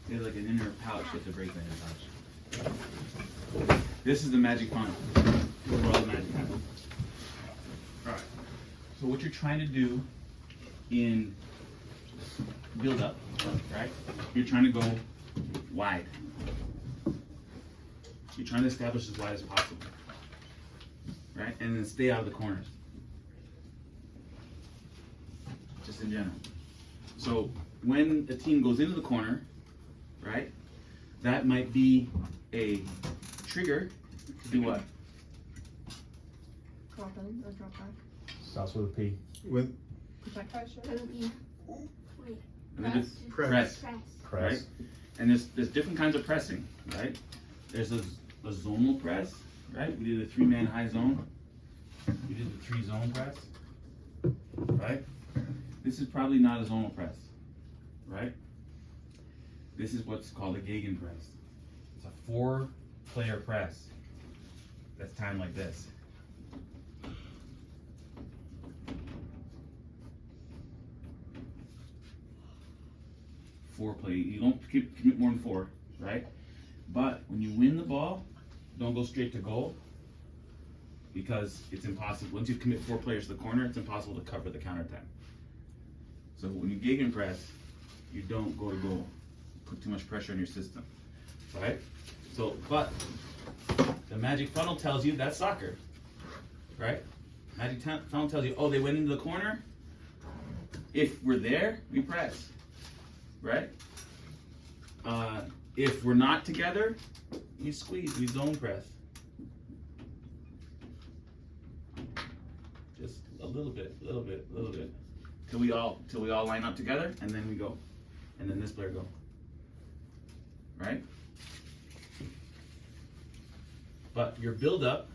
There's like an inner pouch with the brake liner pouch. This is the magic funnel. Where all the magic happens. Alright. So what you're trying to do in build up, right? You're trying to go wide. You're trying to establish as wide as possible. Right? And then stay out of the corners. Just in general. So when a team goes into the corner, right? That might be a trigger to do what? Drop in or drop back. Starts with a P. With Protect. And then just press. Press. Right? And there's different kinds of pressing, right? There's a zonal press, right? We did a 3-man high zone. We did the 3-zone press, right? This is probably not a zonal press, right? This is what's called a Gegen press. It's a 4-player press that's timed like this. Four play. You don't commit more than 4, right? But when you win the ball, don't go straight to goal because it's impossible. Once you commit 4 players to the corner, it's impossible to cover the counterattack. So when you gegen press, you don't go to goal. Put too much pressure on your system, right? So, but the magic funnel tells you that's soccer, right? Magic funnel tells you, oh, they went into the corner. If we're there, we press. Right? If we're not together, you squeeze, we zone press. Just a little bit. Till we all line up together, and then we go. And then this player go. Right? But your build up,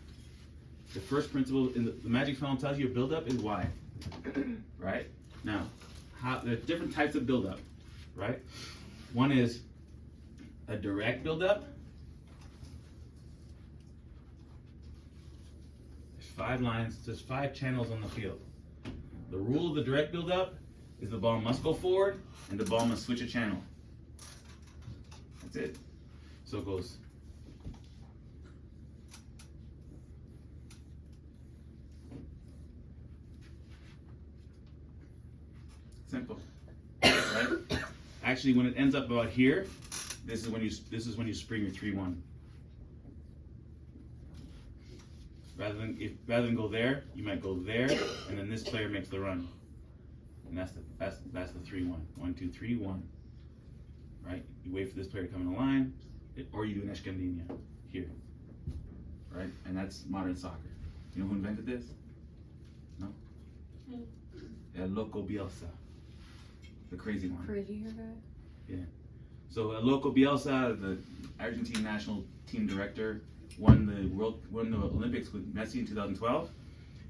the first principle in the magic funnel tells you your build up is wide. Right? Now, there are different types of build up. Right? One is a direct build-up. There's 5 lines, there's 5 channels on the field. The rule of the direct build-up is the ball must go forward and the ball must switch a channel. That's it. So it goes. Simple. Right? Actually, when it ends up about here, this is when you spring your 3-1. Rather than go there, you might go there, and then this player makes the run, and that's the 3-1. 1, 2, 3, 1. Right? You wait for this player to come in the line, or you do an Eshkandinha here. Right? And that's modern soccer. You know who invented this? No? El Loco Bielsa. The crazy one. Crazy hair guy. Yeah. So Loco Bielsa, the Argentine national team director, won the Olympics with Messi in 2012,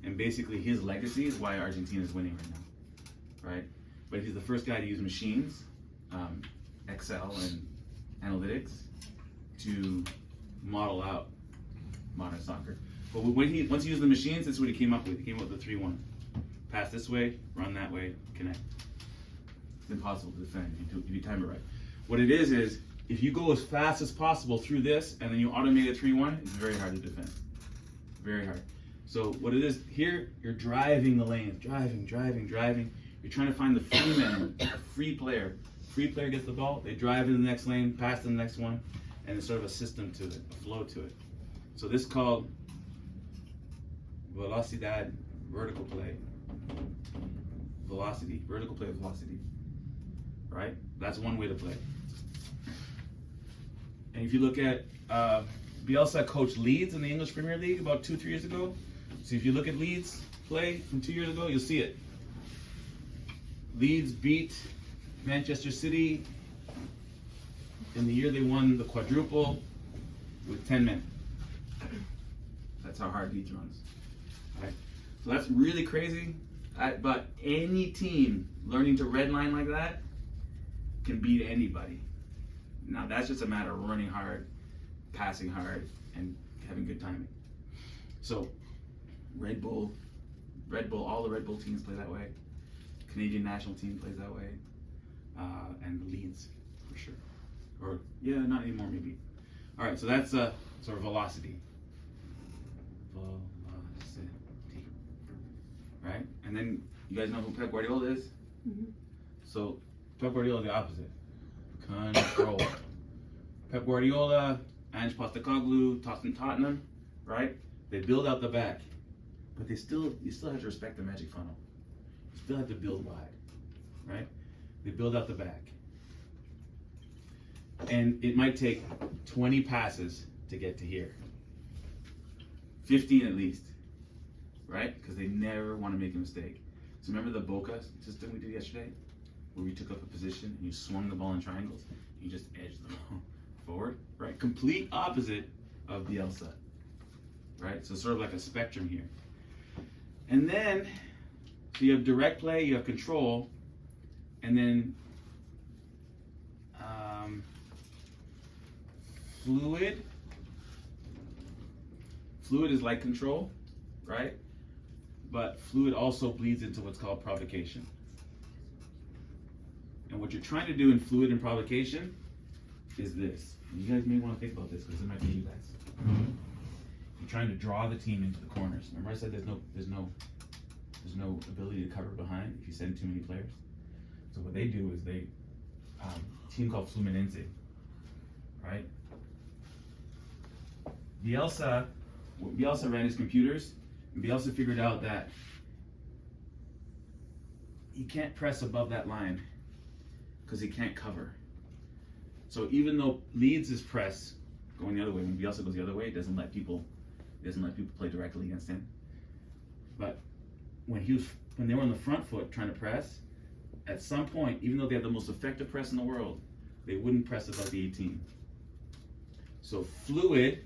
and basically his legacy is why Argentina is winning right now, right? But he's the first guy to use machines, Excel and analytics, to model out modern soccer. But once he used the machines, that's what he came up with. He came up with the 3-1. Pass this way, run that way, connect. It's impossible to defend if you time it right. What it is if you go as fast as possible through this and then you automate a 3-1, it's very hard to defend. Very hard. So what it is here, you're driving the lanes, driving. You're trying to find the free man, a free player. Free player gets the ball, they drive into the next lane, pass to the next one, and there's sort of a system to it, a flow to it. So this is called velocidad, vertical play. Velocity, vertical play, velocity. Right? That's one way to play. And if you look at Bielsa coached Leeds in the English Premier League about 2-3 years ago. So if you look at Leeds play from 2 years ago, you'll see it. Leeds beat Manchester City in the year they won the quadruple with 10 men. That's how hard Leeds runs. Right? So that's really crazy. But any team learning to redline like that can beat anybody. Now that's just a matter of running hard, passing hard, and having good timing. So Red Bull, all the Red Bull teams play that way. Canadian national team plays that way. and the leads for sure. Or yeah, not anymore maybe. All right, so that's sort of velocity. Velocity, right? And then you guys know who Pep Guardiola is? Mm-hmm. So Pep Guardiola is the opposite. Control. Pep Guardiola, Ange Postecoglou, Tottenham, right? They build out the back, but you still have to respect the magic funnel. You still have to build wide, right? They build out the back. And it might take 20 passes to get to here. 15 at least, right? Because they never want to make a mistake. So remember the Boca system we did yesterday? Where we took up a position and you swung the ball in triangles? You just edged the ball forward, right? Complete opposite of Bielsa, right? So sort of like a spectrum here. And then, so you have direct play, you have control, and then fluid. Fluid is like control, right? But fluid also bleeds into what's called provocation. And what you're trying to do in fluid and provocation is this. And you guys may want to think about this because it might be you guys. You're trying to draw the team into the corners. Remember I said there's no ability to cover behind if you send too many players. So what they do is they team called Fluminense, right? Bielsa ran his computers, and Bielsa figured out that he can't press above that line because he can't cover. So even though Leeds is press going the other way, when Bielsa goes the other way, it doesn't let people play directly against him. But when they were on the front foot trying to press, at some point, even though they have the most effective press in the world, they wouldn't press above the 18. So fluid,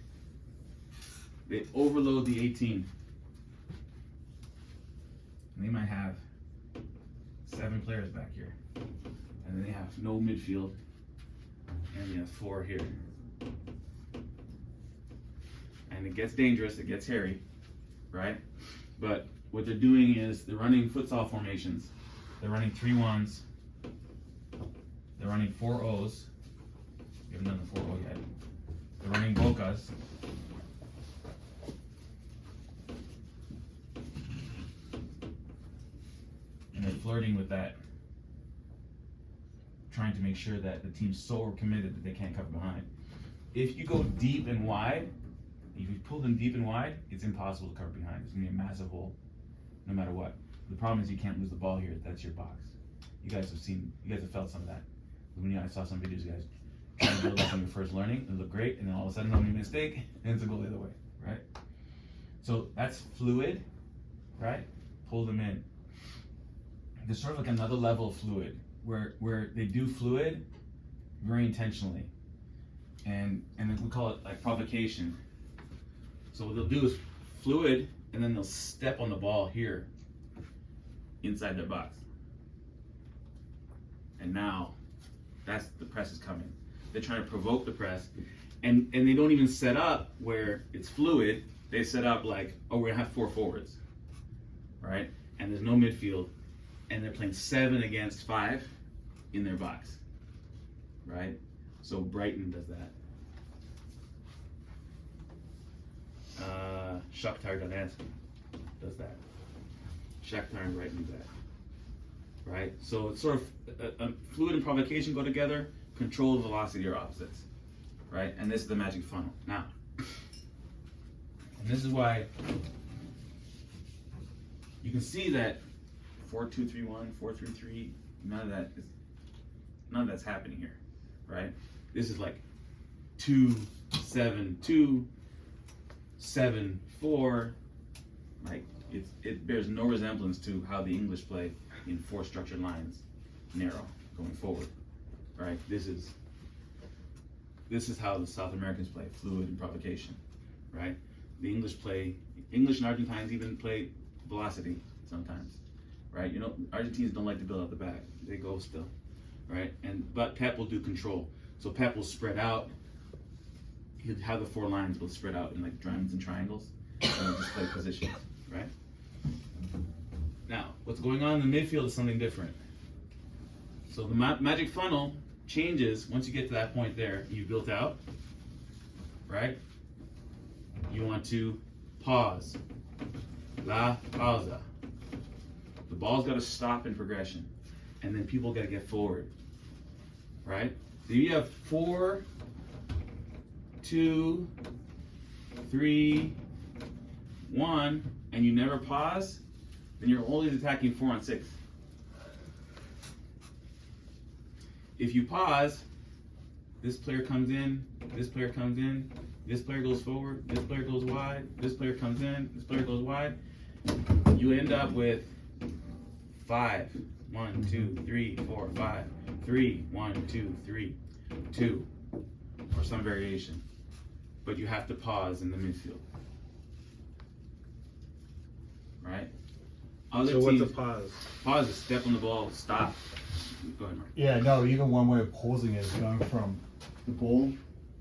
they overload the 18. And they might have 7 players back here. And then they have no midfield. And they have 4 here. And it gets dangerous, it gets hairy, right? But what they're doing is they're running futsal formations. They're running 3-1s. They're running 4-0s. We haven't done the 4-0 yet. They're running Bocas. And they're flirting with that, trying to make sure that the team's so committed that they can't cover behind. If you go deep and wide, if you pull them deep and wide, it's impossible to cover behind. It's gonna be a massive hole, no matter what. The problem is you can't lose the ball here. That's your box. You guys have felt some of that. I saw some videos, guys, trying to build up on your first learning. It looked great, and then all of a sudden, make a mistake, and it's a goal the other way, right? So that's fluid, right? Pull them in. There's sort of like another level of fluid where they do fluid very intentionally, and then we call it like provocation. So what they'll do is fluid, and then they'll step on the ball here inside their box. And now the press is coming. They're trying to provoke the press, and they don't even set up where it's fluid. They set up like, oh, we're gonna have 4 forwards, right? And there's no midfield, and they're playing 7 against 5 in their box, right? So Brighton does that. Shakhtar Donetsk does that. Shakhtar and Brighton do that, right? So it's sort of fluid and provocation go together. Control and velocity are opposites, right? And this is the magic funnel. Now, and this is why you can see that 4-2-3-1, 4-3-3, none of that's happening here, right? This is like 2-7-2, 7-4, like it bears no resemblance to how the English play in 4 structured lines, narrow, going forward, right? This is how the South Americans play, fluid and provocation, right? The English and Argentines even play velocity sometimes, right? You know, Argentines don't like to build out the back; they go still, right? But Pep will do control, so Pep will spread out. He'll have the 4 lines will spread out in like diamonds and triangles, and they'll just play positions, right? Now, what's going on in the midfield is something different. So the magic funnel changes once you get to that point there. You've built out, right? You want to pause. La pausa. The ball's got to stop in progression, and then people got to get forward, right? So you have 4, 2, 3, 1, and you never pause, then you're always attacking 4 on 6. If you pause, this player comes in, this player comes in, this player goes forward, this player goes wide, this player comes in, this player goes wide. You end up with 5, 1, 2, 3, 4, 5, 3, 1, 2, 3, 2, or some variation. But you have to pause in the midfield, right? Other So what's teams, a pause? Pause is step on the ball, stop. Go ahead, Mark. Yeah, no, even one way of pausing is going from the ball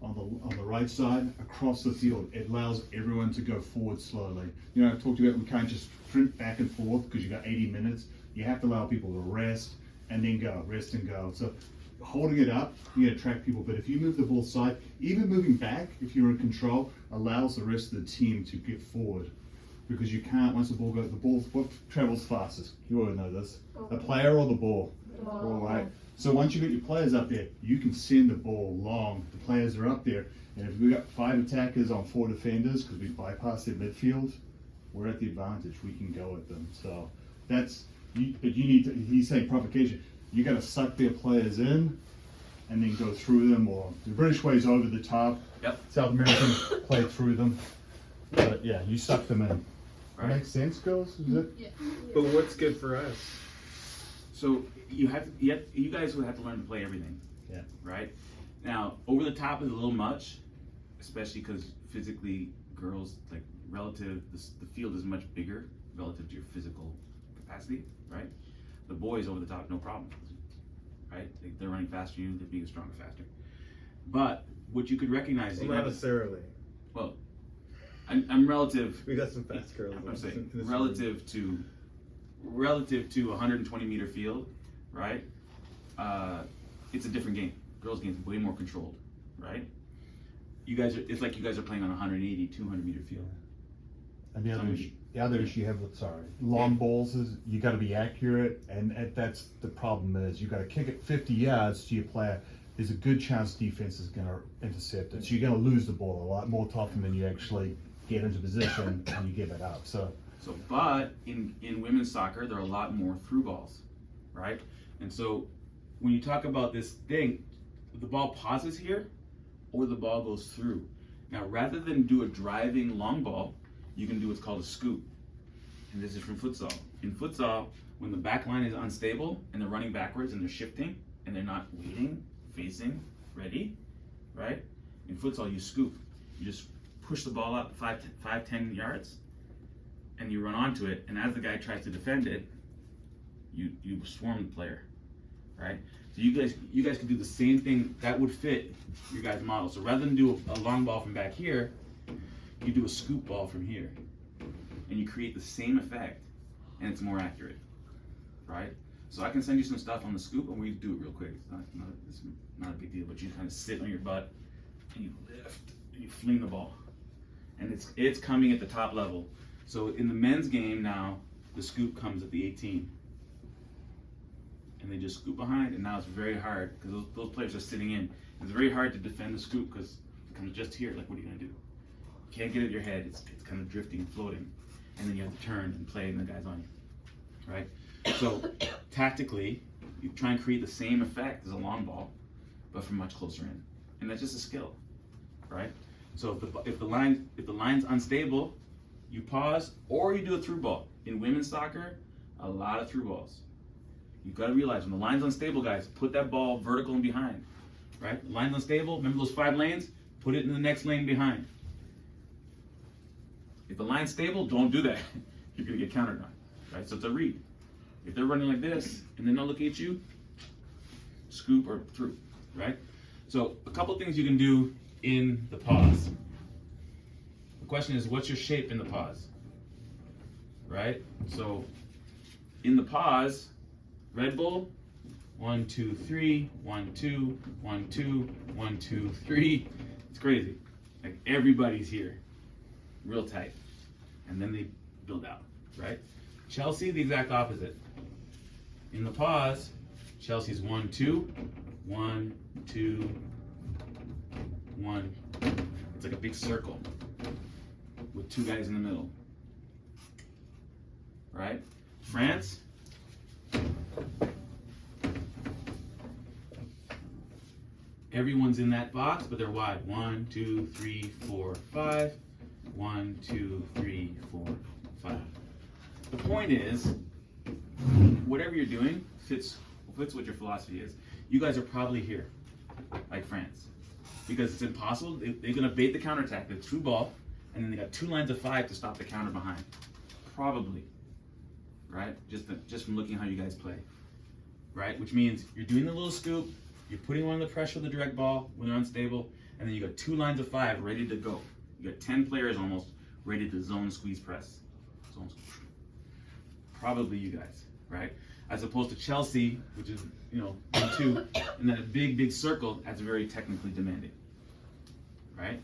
on the right side across the field. It allows everyone to go forward slowly. You know, I've talked about we can't just sprint back and forth because you got 80 minutes. You have to allow people to rest and then go, rest and go. So holding it up, you attract people. But if you move the ball side, even moving back, if you're in control, allows the rest of the team to get forward. Because you can't, once the ball goes, what travels fastest? You already know this. The player or the ball? All right. So once you get your players up there, you can send the ball long. The players are up there. And if we've got 5 attackers on 4 defenders, because we bypass their midfield, we're at the advantage. We can go at them. So that's, but you need to, he's saying provocation. You got to suck their players in and then go through them, or the British way is over the top. Yep. South Americans play through them. But yeah, you suck them in. Right. That makes sense, girls? Is it? Yeah. But what's good for us? So you guys would have to learn to play everything. Yeah. Right? Now, over the top is a little much, especially because physically, girls, like, the field is much bigger relative to your physical capacity, right? The boys over the top, no problem, right? They're running faster than you, they're being stronger, faster. But what you could recognize is Well, you not have necessarily. well, I'm relative. We got some fast girls. I'm saying in this relative to 120 meter field, right? It's a different game. Girls' game is way more controlled, right? It's like you guys are playing on 180, 200 meter field. And the other issue you have with long balls is you got to be accurate, and that's the problem is you got to kick it 50 yards to your player. There's a good chance defense is going to intercept it, so you're going to lose the ball a lot more often than you actually get into position and you give it up. But in women's soccer, there are a lot more through balls, right? And so when you talk about this thing, the ball pauses here, or the ball goes through. Now, rather than do a driving long ball, you can do what's called a scoop. And this is from futsal. In futsal, when the back line is unstable and they're running backwards and they're shifting and they're not waiting, facing, ready, right? In futsal, you scoop. You just push the ball up 10 yards and you run onto it. And as the guy tries to defend it, you swarm the player, right? So you guys can do the same thing that would fit your guys' model. So rather than do a long ball from back here, you do a scoop ball from here, and you create the same effect, and it's more accurate, right? So I can send you some stuff on the scoop, and we do it real quick. It's not a big deal, but you kind of sit on your butt, and you lift, and you fling the ball, and it's coming at the top level. So in the men's game now, the scoop comes at the 18, and they just scoop behind, and now it's very hard because those players are sitting in. It's very hard to defend the scoop because it comes just here. Like, what are you gonna do? You can't get it in your head. It's kind of drifting and floating, and then you have to turn and play, and the guy's on you, right? So tactically, you try and create the same effect as a long ball, but from much closer in, and that's just a skill, right? So if the line's unstable, you pause or you do a through ball. In women's soccer, a lot of through balls. You've got to realize when the line's unstable, guys, put that ball vertical and behind, right? The line's unstable. Remember those 5 lanes? Put it in the next lane behind. If the line's stable, don't do that. You're gonna get countered on, right? So it's a read. If they're running like this and then they'll look at you, scoop or through, right? So a couple things you can do in the pause. The question is, what's your shape in the pause, right? So in the pause, Red Bull, 1, 2, 3, 1, 2, 1, 2, 1, 2, 3. It's crazy. Like everybody's here, real tight, and then they build out, right? Chelsea, the exact opposite. In the pause, Chelsea's 1, 2, 1, 2, 1. It's like a big circle with two guys in the middle, right? France, everyone's in that box, but they're wide. 1, 2, 3, 4, 5. 1, 2, 3, 4, 5. The point is, whatever you're doing fits what your philosophy is. You guys are probably here, like France, because it's impossible. They're gonna bait the counterattack, the true ball, and then they got 2 lines of 5 to stop the counter behind. Probably, right? Just from looking how you guys play, right? Which means you're doing the little scoop, you're putting on the pressure of the direct ball when they're unstable, and then you got 2 lines of 5 ready to go. You got 10 players almost ready to zone squeeze press. Zone squeeze. Probably you guys, right? As opposed to Chelsea, which is, 1, 2, and then a big circle that's very technically demanding, right?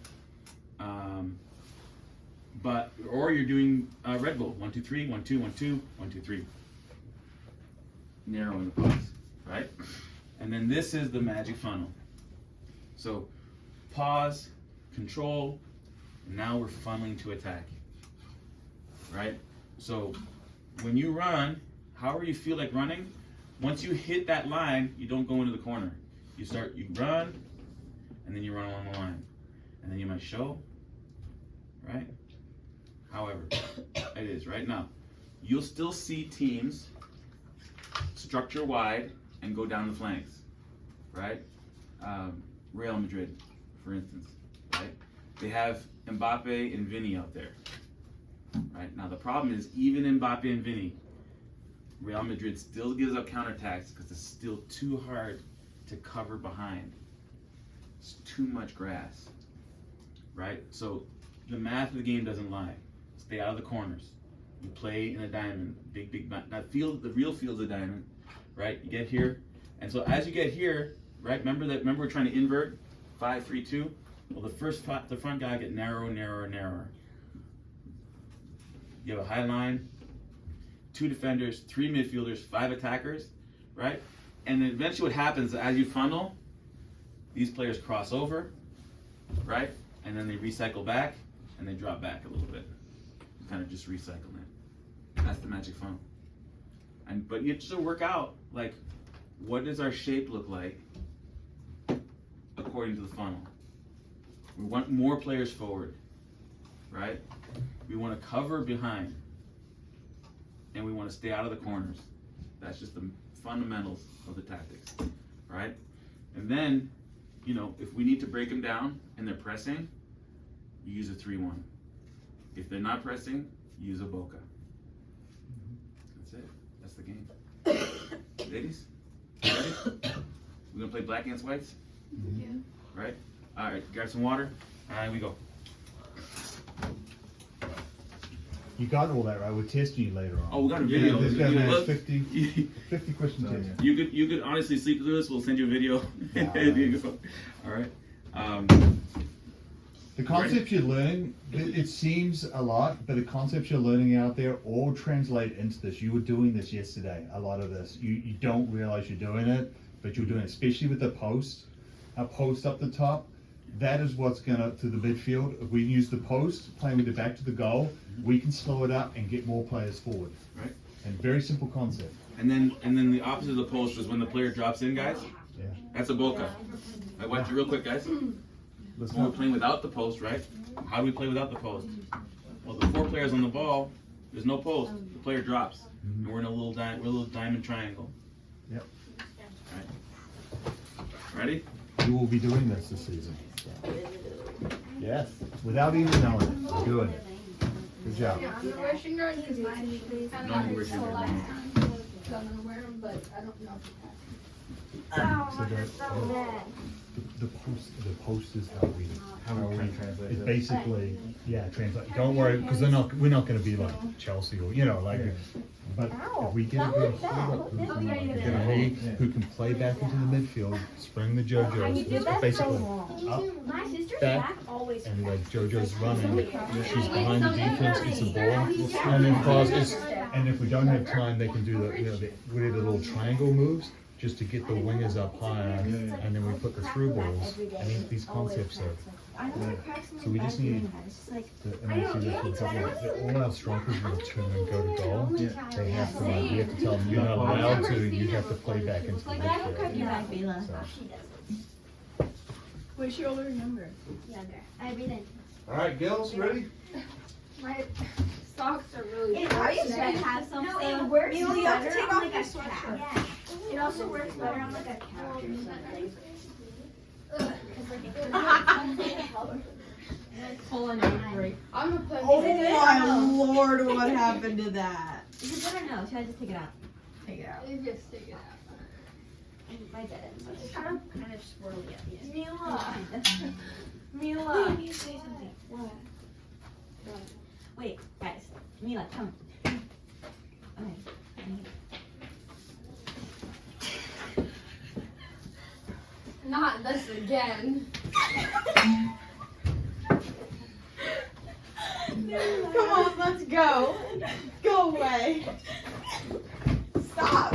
Or you're doing Red Bull, 1, 2, 3, 1, 2, 1, 2, 1, 2, 3. Narrowing the pause, right? And then this is the magic funnel. So pause, control, and now we're funneling to attack, right? So when you run, however you feel like running, once you hit that line, you don't go into the corner. You run, and then you run along the line. And then you might show, right? However, it is right now. You'll still see teams structure wide and go down the flanks, right? Real Madrid, for instance, right? They have Mbappe and Vinny out there, right? Now the problem is, even Mbappe and Vinny, Real Madrid still gives up counterattacks because it's still too hard to cover behind. It's too much grass, right? So the math of the game doesn't lie. Stay out of the corners. You play in a diamond, big. Now the real field's a diamond, right? You get here, and so as you get here, right? Remember we're trying to invert 5, 3, 2. Well, the front guy get narrower. You have a high line, 2 defenders, 3 midfielders, 5 attackers, right? And then eventually what happens as you funnel, these players cross over, right? And then they recycle back and they drop back a little bit. Kind of just recycle it. That's the magic funnel. But you have to work out, like, what does our shape look like according to the funnel? We want more players forward, right? We want to cover behind, and we want to stay out of the corners. That's just the fundamentals of the tactics, right? And then, if we need to break them down and they're pressing, you use a 3-1. If they're not pressing, you use a Boca. That's it. That's the game. Ladies, ready? We're gonna play black against whites? Yeah. Right? All right, grab some water. Here we go. You got all that right. We're testing you later on. Oh, we got a Yeah, video. This guy You has look- 50 questions Nice. in You could honestly sleep through this. We'll send you a video. Yeah, There you nice. go. All right. The concepts you're learning, it seems a lot, but the concepts you're learning out there all translate into this. You were doing this yesterday, a lot of this. You don't realize you're doing it, but you're doing it, especially with the post. A post up the top, that is what's gonna, to the midfield. If we use the post, playing with the back to the goal, we can slow it up and get more players forward. Right. And very simple concept. And then the opposite of the post is when the player drops in, guys. Yeah. That's a Boca. I watch it real quick, guys. Let's When we're go. playing without the post, right? How do we play without the post? Well, the 4 players on the ball, there's no post. The player drops, and we're in a little diamond triangle. Yep. Right. Ready? You will be doing this season. So. Yes. Without even knowing it. Good. Good job. Yeah, I'm gonna wear shin guards because I No, got you wear it shin so guards. last time, so I'm gonna wear them, but I don't know if it So that- The post is how we translate it's it. basically, yeah, translate. Don't worry, because we're not gonna be like Chelsea or, you know, like, but if we get a good hold up, who can, like, get a hold, who can play back into the midfield, spring the JoJo's, it's basically up, My sister's back, back always. and like JoJo's running, she's behind the defense, gets the ball, and then causes, and if we don't have time, they can do the, you know, we do the little triangle moves, just to get the wingers up higher, and then we put the through balls, and these concepts are, so we just need, and I see this with a couple of, all our strikers will turn and go to goal, they have to, like, we have to tell them, you're not allowed to, you have to play back into the midfield. So. What's your older number? Younger. Everything. All right, girls, ready? My socks are really. Are you gonna have something? No, it works You better have to take on off like your a sweatshirt. couch. Yeah. It also works better on like a couch or something. Pull an break. I'm gonna put. Oh my lord, what happened to that? Is it good or no? Should I just take it out? Take it out. You just stick it out. I didn't. It's kind of swirly at the end. Mila. Wait, Mila. I need to say something. What? Wait, guys. Mila, come. Okay. Not this again. Come on, let's go. Go away. Stop.